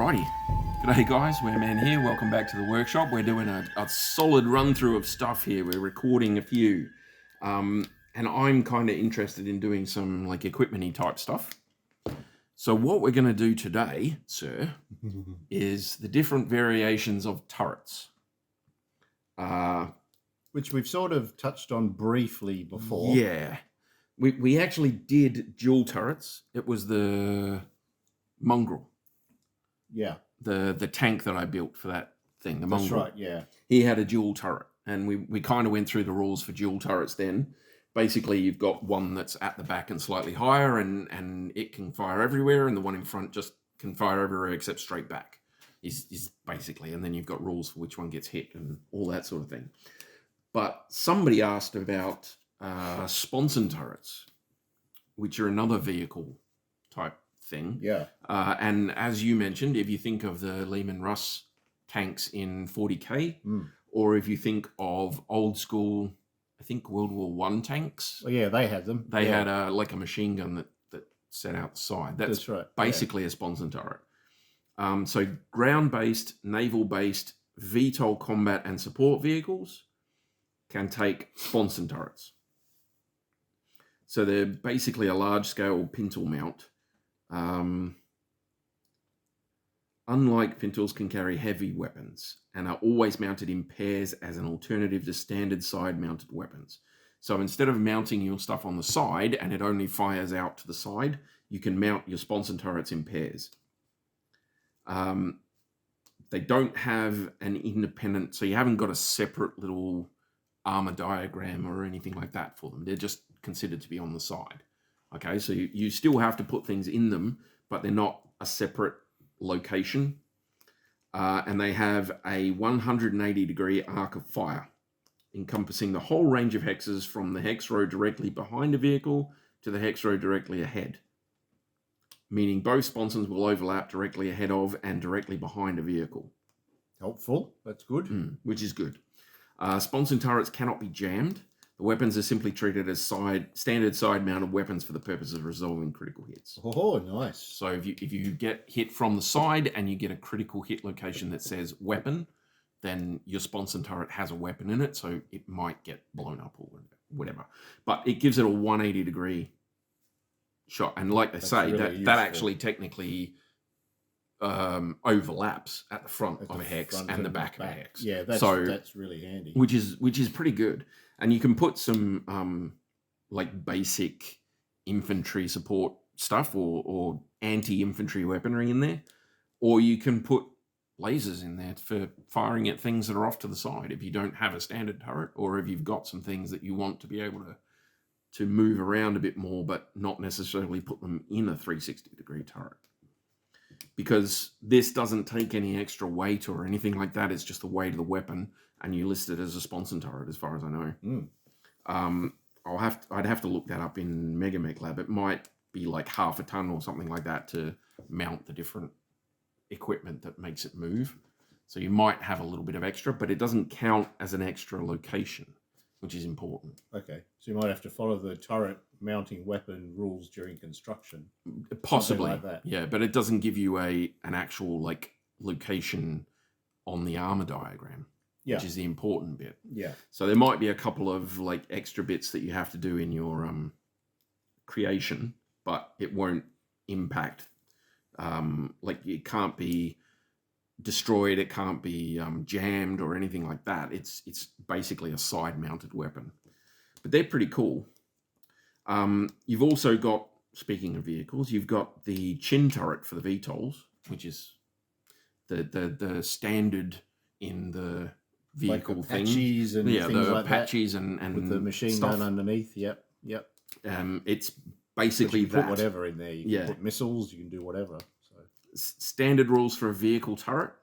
Alrighty. G'day guys, Wereman here. Welcome back to the workshop. We're doing a solid run through of stuff here. We're recording a few. And I'm kind of interested in doing some like equipment-y type stuff. So what we're going to do today, sir, is the different variations of turrets. Which we've sort of touched on briefly before. Yeah. We actually did dual turrets. It was the mongrel. Yeah. The tank that I built for that thing, the mongrel. That's right, yeah. He had a dual turret, and we kind of went through the rules for dual turrets then. Basically, you've got one that's at the back and slightly higher, and it can fire everywhere, and the one in front just can fire everywhere except straight back, is basically. And then you've got rules for which one gets hit and all that sort of thing. But somebody asked about sponson turrets, which are another vehicle type thing. Yeah. And as you mentioned, if you think of the Lehman Russ tanks in 40K, or if you think of old school, I think World War I tanks. Well, yeah, they had them. They had like a machine gun that set out the side. That's right. Basically a sponson turret. So ground-based, naval-based, VTOL combat and support vehicles can take sponson turrets. So they're basically a large-scale pintle mount. Unlike pintles, can carry heavy weapons and are always mounted in pairs as an alternative to standard side-mounted weapons. So instead of mounting your stuff on the side and it only fires out to the side, you can mount your sponson turrets in pairs. They don't have an independent, so you haven't got a separate little armor diagram or anything like that for them. They're just considered to be on the side. Okay, so you still have to put things in them, but they're not a separate location. And they have a 180-degree arc of fire, encompassing the whole range of hexes from the hex row directly behind a vehicle to the hex row directly ahead, meaning both sponsons will overlap directly ahead of and directly behind a vehicle. Helpful. That's good. Which is good. Sponson turrets cannot be jammed. The weapons are simply treated as standard side-mounted weapons for the purpose of resolving critical hits. Oh, nice. So if you get hit from the side and you get a critical hit location that says weapon, then your sponson turret has a weapon in it, so it might get blown up or whatever. But it gives it a 180-degree shot. And like they say, really that actually technically overlaps at the front of a hex and the back of a hex. Yeah, that's really handy. Which is pretty good. And you can put some like basic infantry support stuff or anti-infantry weaponry in there. Or you can put lasers in there for firing at things that are off to the side if you don't have a standard turret, or if you've got some things that you want to be able to move around a bit more but not necessarily put them in a 360-degree turret. Because this doesn't take any extra weight or anything like that. It's just the weight of the weapon, and you list it as a sponson turret, as far as I know. I'd have to look that up in Megamech Lab. It might be like half a ton or something like that to mount the different equipment that makes it move. So you might have a little bit of extra, but it doesn't count as an extra location, which is important. Okay, so you might have to follow the turret mounting weapon rules during construction. Possibly, like that. Yeah, but it doesn't give you an actual like location on the armor diagram, which is the important bit. Yeah. So there might be a couple of like extra bits that you have to do in your creation, but it won't impact. Like it can't be destroyed, it can't be jammed or anything like that. It's basically a side-mounted weapon, but they're pretty cool. You've also got, speaking of vehicles, you've got the chin turret for the VTOLs, which is the standard in the vehicle like thing. Apaches and things like Apaches that. and with the machine stuff. gun underneath. Yep. It's basically you can put whatever in there. You can put missiles. You can do whatever. So standard rules for a vehicle turret,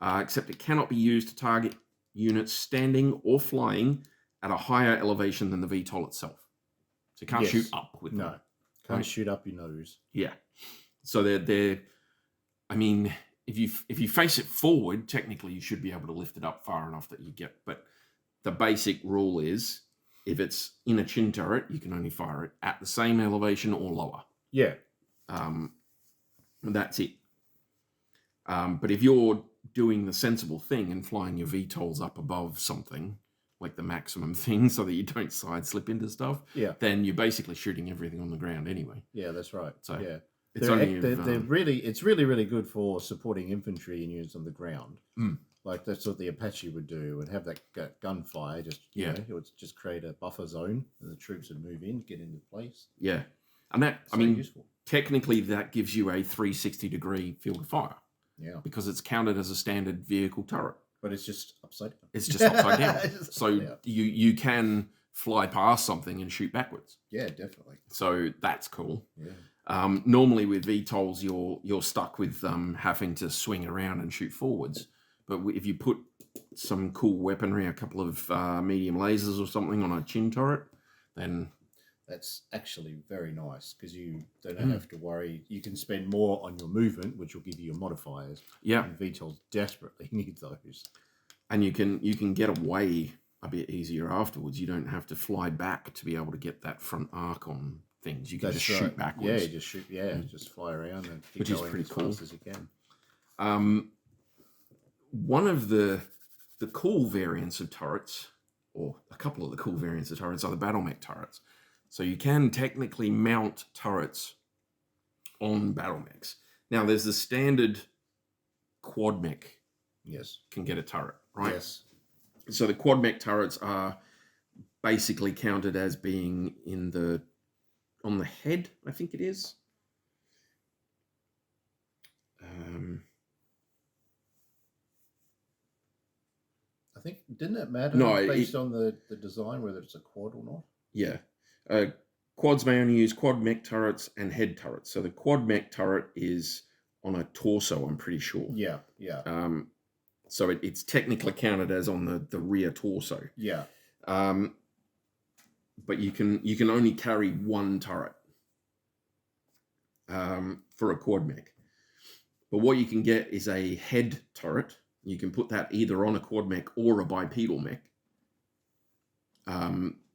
except it cannot be used to target units standing or flying at a higher elevation than the VTOL itself. So you can't shoot up with them. No, can't shoot up your nose. Yeah. So they're. I mean, if you face it forward, technically you should be able to lift it up far enough that you get. But the basic rule is, if it's in a chin turret, you can only fire it at the same elevation or lower. Yeah. That's it. But if you're doing the sensible thing and flying your VTOLs up above something, like the maximum thing, so that you don't side slip into stuff, Yeah. then you're basically shooting everything on the ground anyway. Yeah, that's right. So yeah. it's It's really good for supporting infantry and units on the ground. Mm. Like that's what the Apache would do, and have that gunfire. Just it would just create a buffer zone, and the troops would move in, get into place. Yeah, and that So useful. technically that gives you a 360-degree field of fire. Yeah, because it's counted as a standard vehicle turret. But it's just upside down. It's just upside down. Just So upside down. you can fly past something and shoot backwards. Yeah, definitely. So that's cool. Yeah. Normally with VTOLs, you're stuck with having to swing around and shoot forwards. But if you put some cool weaponry, a couple of medium lasers or something on a chin turret, then That's actually very nice because you don't have to worry. You can spend more on your movement, which will give you your modifiers. Yeah, and VTOLs desperately need those. And you can get away a bit easier afterwards. You don't have to fly back to be able to get that front arc on things. You can just shoot backwards. Yeah, you just shoot. Yeah, just fly around and keep which is going pretty as cool fast as you can. One of the cool variants of turrets, or a couple of the cool variants of turrets, are the BattleMech turrets. So you can technically mount turrets on BattleMechs. Now, there's the standard Quad mech Yes. can get a turret, right? Yes. So the Quad mech turrets are basically counted as being on the head, I think it is. I think, didn't it matter based on the design, whether it's a quad or not? Yeah. Quads may only use quad mech turrets and head turrets. So the quad mech turret is on a torso, I'm pretty sure. Yeah, yeah. So it's technically counted as on the rear torso. Yeah. But you can only carry one turret for a quad mech. But what you can get is a head turret. You can put that either on a quad mech or a bipedal mech.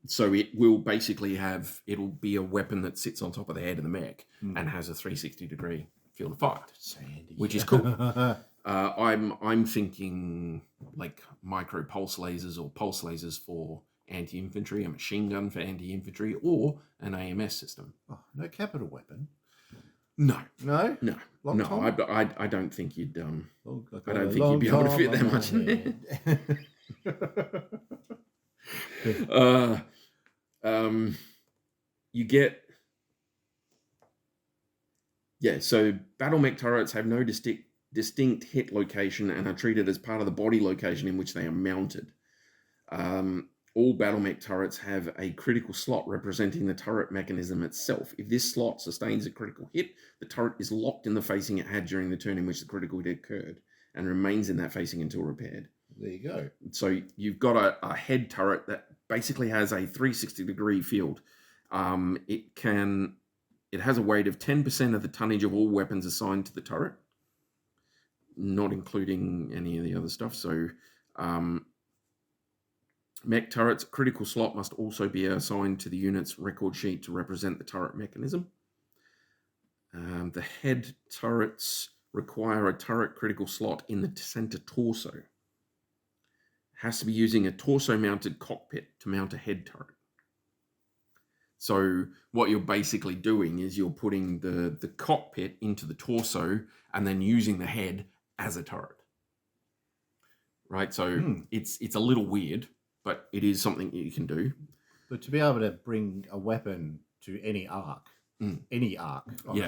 So it will basically it'll be a weapon that sits on top of the head of the mech and has a 360-degree field of fire, which is cool. I'm thinking like micro pulse lasers or pulse lasers for anti-infantry, a machine gun for anti-infantry, or an AMS system. Oh, no capital weapon. No. No. I don't think you'd I don't think you'd be able to fit that much in there. You get so BattleMech turrets have no distinct hit location and are treated as part of the body location in which they are mounted. All BattleMech turrets have a critical slot representing the turret mechanism itself. If this slot sustains a critical hit, the turret is locked in the facing it had during the turn in which the critical hit occurred and remains in that facing until repaired. There you go. So you've got a head turret that basically has a 360-degree field. It has a weight of 10% of the tonnage of all weapons assigned to the turret, not including any of the other stuff. So mech turrets, critical slot must also be assigned to the unit's record sheet to represent the turret mechanism. The head turrets require a turret critical slot in the center torso. It has to be using a torso-mounted cockpit to mount a head turret. So what you're basically doing is you're putting the cockpit into the torso and then using the head as a turret. Right? So it's a little weird, but it is something that you can do. But to be able to bring a weapon to any arc on a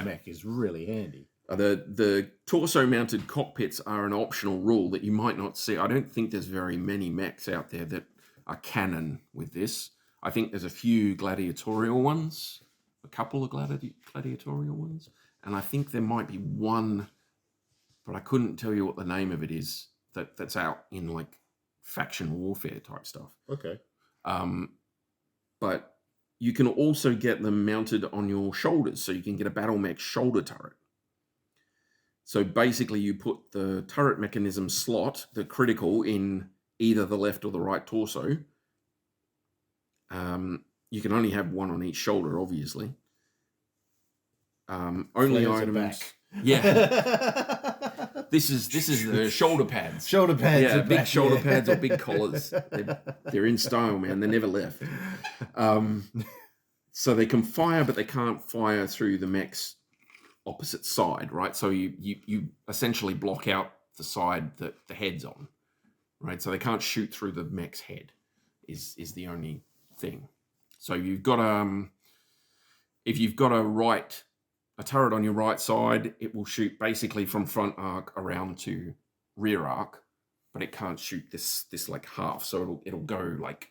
mech is really handy. The torso-mounted cockpits are an optional rule that you might not see. I don't think there's very many mechs out there that are canon with this. I think there's a few gladiatorial ones, a couple of gladiatorial ones, and I think there might be one, but I couldn't tell you what the name of it is, that's out in like faction warfare type stuff. Okay. But you can also get them mounted on your shoulders, so you can get a BattleMech shoulder turret. So basically you put the turret mechanism slot, the critical, in either the left or the right torso. You can only have one on each shoulder, obviously. Only Flares items. back. Yeah. This is the shoulder pads. Shoulder pads. Yeah, are big back, shoulder yeah. pads or big collars. They're in style, man. They never left. So they can fire, but they can't fire through the mech's opposite side, right? So you essentially block out the side that the head's on, right? So they can't shoot through the mech's head is the only thing. So you've got if you've got a turret on your right side, it will shoot basically from front arc around to rear arc, but it can't shoot this like half. So it'll go like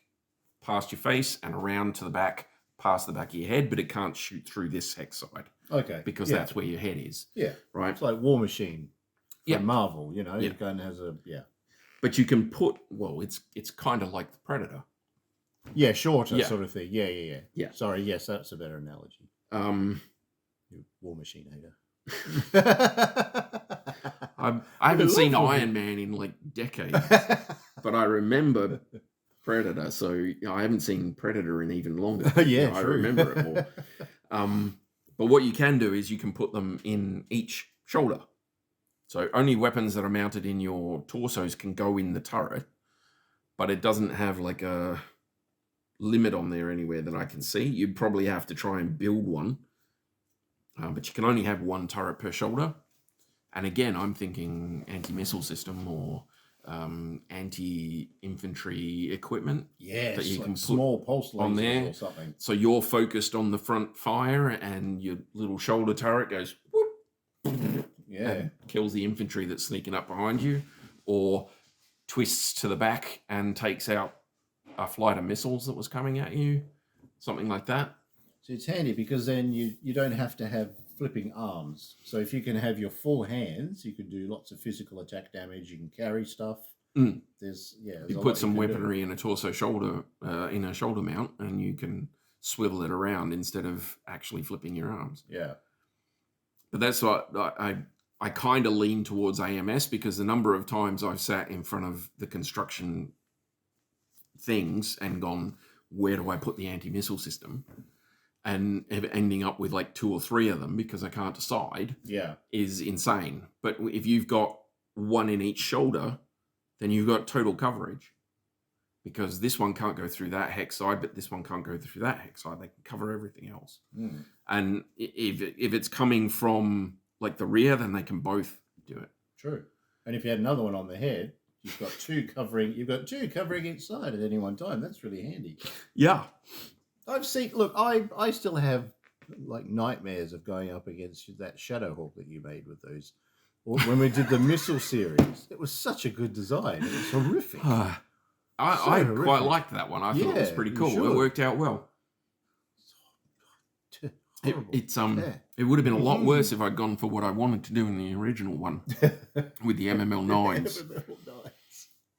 past your face and around to the back, past the back of your head, but it can't shoot through this hex side. Okay. Because that's where your head is. Yeah. Right. It's like War Machine from Marvel, you know, Yeah. it kind of has a But you can put it's kind of like the Predator. Yeah, shorter sort of thing. Yeah. Sorry, yes, that's a better analogy. You War Machine hater. I haven't seen Iron Man in like decades, but I remember Predator, so I haven't seen Predator in even longer. Yeah, I remember it more. But what you can do is you can put them in each shoulder. So only weapons that are mounted in your torsos can go in the turret, but it doesn't have like a limit on there anywhere that I can see. You'd probably have to try and build one, but you can only have one turret per shoulder. And again, I'm thinking anti-missile system or anti-infantry equipment. Yeah, that you can put small pulse on there or something. So you're focused on the front fire, and your little shoulder turret goes whoop, and kills the infantry that's sneaking up behind you, or twists to the back and takes out a flight of missiles that was coming at you, something like that. So it's handy because then you don't have to have flipping arms. So if you can have your full hands, you can do lots of physical attack damage. You can carry stuff. There's you put some weaponry in a torso shoulder in a shoulder mount, and you can swivel it around instead of actually flipping your arms. Yeah, but that's what I kind of lean towards AMS, because the number of times I've sat in front of the construction things and gone, where do I put the anti-missile system? And ending up with like 2 or 3 of them because I can't decide is insane. But if you've got one in each shoulder, then you've got total coverage, because this one can't go through that hex side, but this one can't go through that hex side. They can cover everything else. And if it's coming from like the rear, then they can both do it. True. And if you had another one on the head, you've got two covering each side at any one time. That's really handy. Yeah. I've seen. Look, I still have like nightmares of going up against that Shadowhawk that you made with those. When we did the missile series, it was such a good design. It was horrific. I quite liked that one. I thought it was pretty cool. It worked out well. It would have been a lot worse if I'd gone for what I wanted to do in the original one with the MML 9s.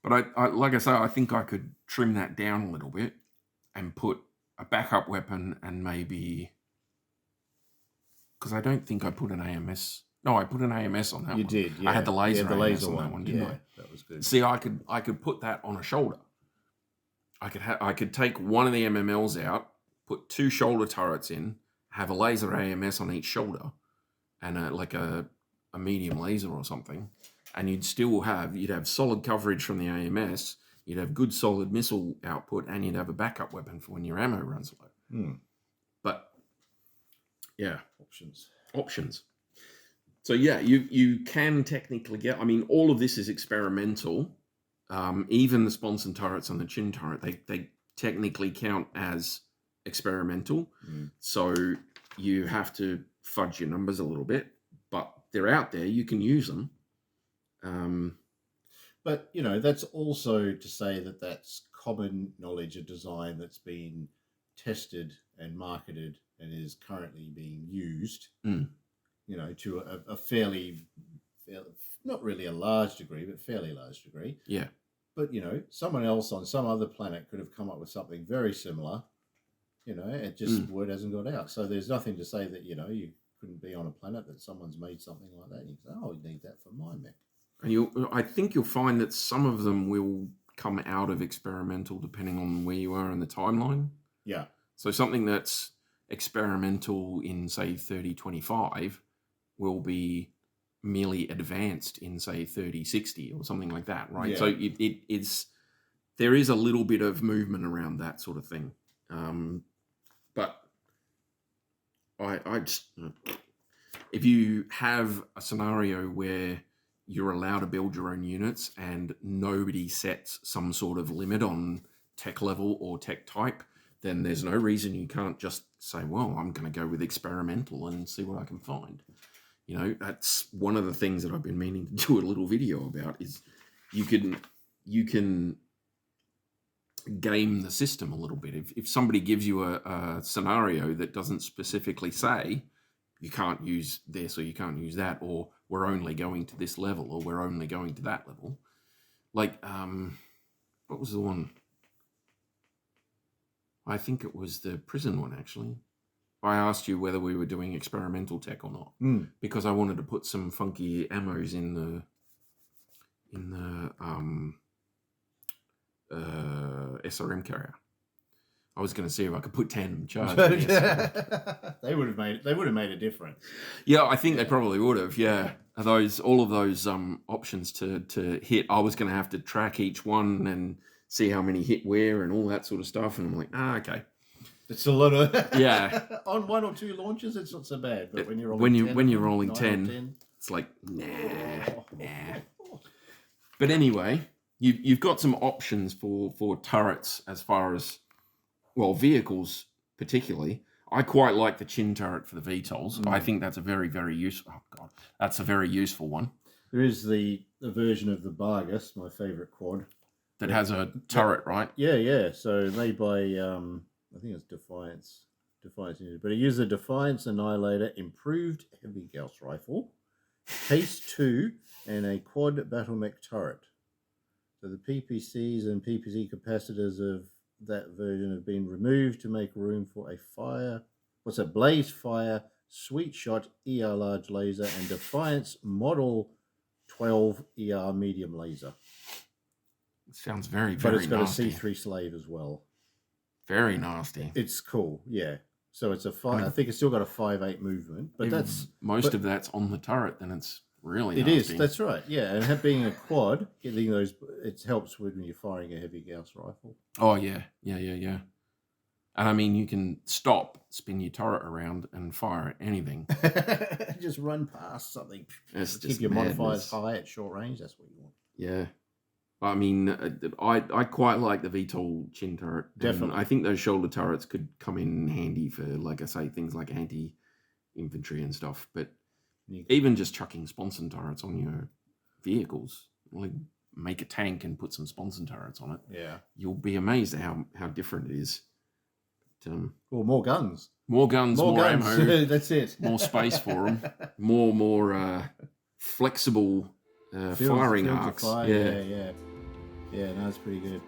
But I like I say, I think I could trim that down a little bit and put a backup weapon, and maybe, because I don't think I put an AMS. No, I put an AMS on that one. You did, yeah. I had the laser, the laser on that one, didn't I? That was good. See, I could put that on a shoulder. I could take one of the MMLs out, put 2 shoulder turrets in, have a laser AMS on each shoulder, and a medium laser or something, and you'd have solid coverage from the AMS. You'd have good solid missile output, and you'd have a backup weapon for when your ammo runs low. But yeah, options. So yeah, you can technically get. I mean, all of this is experimental. Even the sponson turrets and the chin turret, they technically count as experimental. So you have to fudge your numbers a little bit, but they're out there. You can use them. But, you know, that's also to say that that's common knowledge of design that's been tested and marketed and is currently being used, you know, to a fairly, not really a large degree, but fairly large degree. Yeah. But, you know, someone else on some other planet could have come up with something very similar. You know, it just word hasn't got out. So there's nothing to say that, you know, you couldn't be on a planet that someone's made something like that. And you say, oh, you need that for my mech. And I think you'll find that some of them will come out of experimental depending on where you are in the timeline. Yeah. So something that's experimental in, say, 3025 will be merely advanced in, say, 3060 or something like that, right? Yeah. So it's there is a little bit of movement around that sort of thing. But I just, if you have a scenario where you're allowed to build your own units and nobody sets some sort of limit on tech level or tech type, then there's no reason you can't just say, well, I'm going to go with experimental and see what I can find. You know, that's one of the things that I've been meaning to do a little video about, is you can game the system a little bit. If somebody gives you a scenario that doesn't specifically say you can't use this or you can't use that, or we're only going to this level or we're only going to that level. Like, what was the one? I think it was the prison one, actually. I asked you whether we were doing experimental tech or not, because I wanted to put some funky ammos in the SRM carrier. I was going to see if I could put tandem charge. They would have made a difference. Yeah, I think they probably would have. Yeah, all of those options to hit. I was going to have to track each one and see how many hit where and all that sort of stuff. And I'm like, okay, it's a lot of on 1 or 2 launches. It's not so bad, but when you're rolling 10, it's like nah. But anyway, you've got some options for turrets as far as, well, vehicles particularly. I quite like the chin turret for the VTOLs. I think that's a very, very useful. Oh God, that's a very useful one. There is the version of the Bargus, my favourite quad, that has a turret, right? Yeah. So made by I think it's Defiance, but it uses a Defiance Annihilator, improved heavy Gauss rifle, Case 2, and a Quad BattleMech turret. So the PPCs and PPC capacitors of that version have been removed to make room for a Blaze Fire, Sweet Shot ER large laser, and Defiance Model 12 ER medium laser. It sounds very, very nasty. But it's got a C3 slave as well. Very nasty. It's cool, yeah. So it's I think it's still got a 5.8 movement, but most of that's on the turret, then it's really nasty. It is, that's right, yeah. And being a quad, getting those, it helps when you're firing a heavy Gauss rifle. Oh, yeah. And I mean, you can spin your turret around and fire at anything. Just run past something. It's keep your modifiers high at short range, that's what you want. Yeah. I mean, I quite like the VTOL chin turret. Definitely. I think those shoulder turrets could come in handy for, like I say, things like anti-infantry and stuff. But even just chucking sponson turrets on your vehicles, like make a tank and put some sponson turrets on it. Yeah. You'll be amazed at how different it is. Well, more guns. More ammo. That's it. More space for them. More flexible firing arcs. Yeah, no, it's pretty good.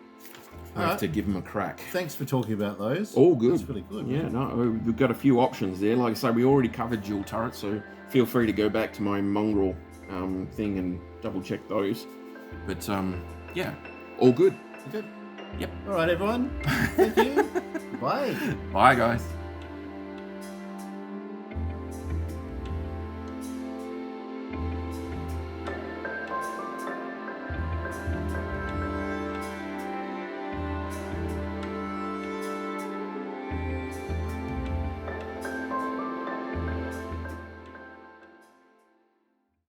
I have to give them a crack. Thanks for talking about those. All good. That's really good. Yeah, no, we've got a few options there. Like I say, we already covered dual turrets, so feel free to go back to my mongrel thing and double check those. But yeah, all good. Good. Yep. All right, everyone. Thank you. Bye. Bye, guys.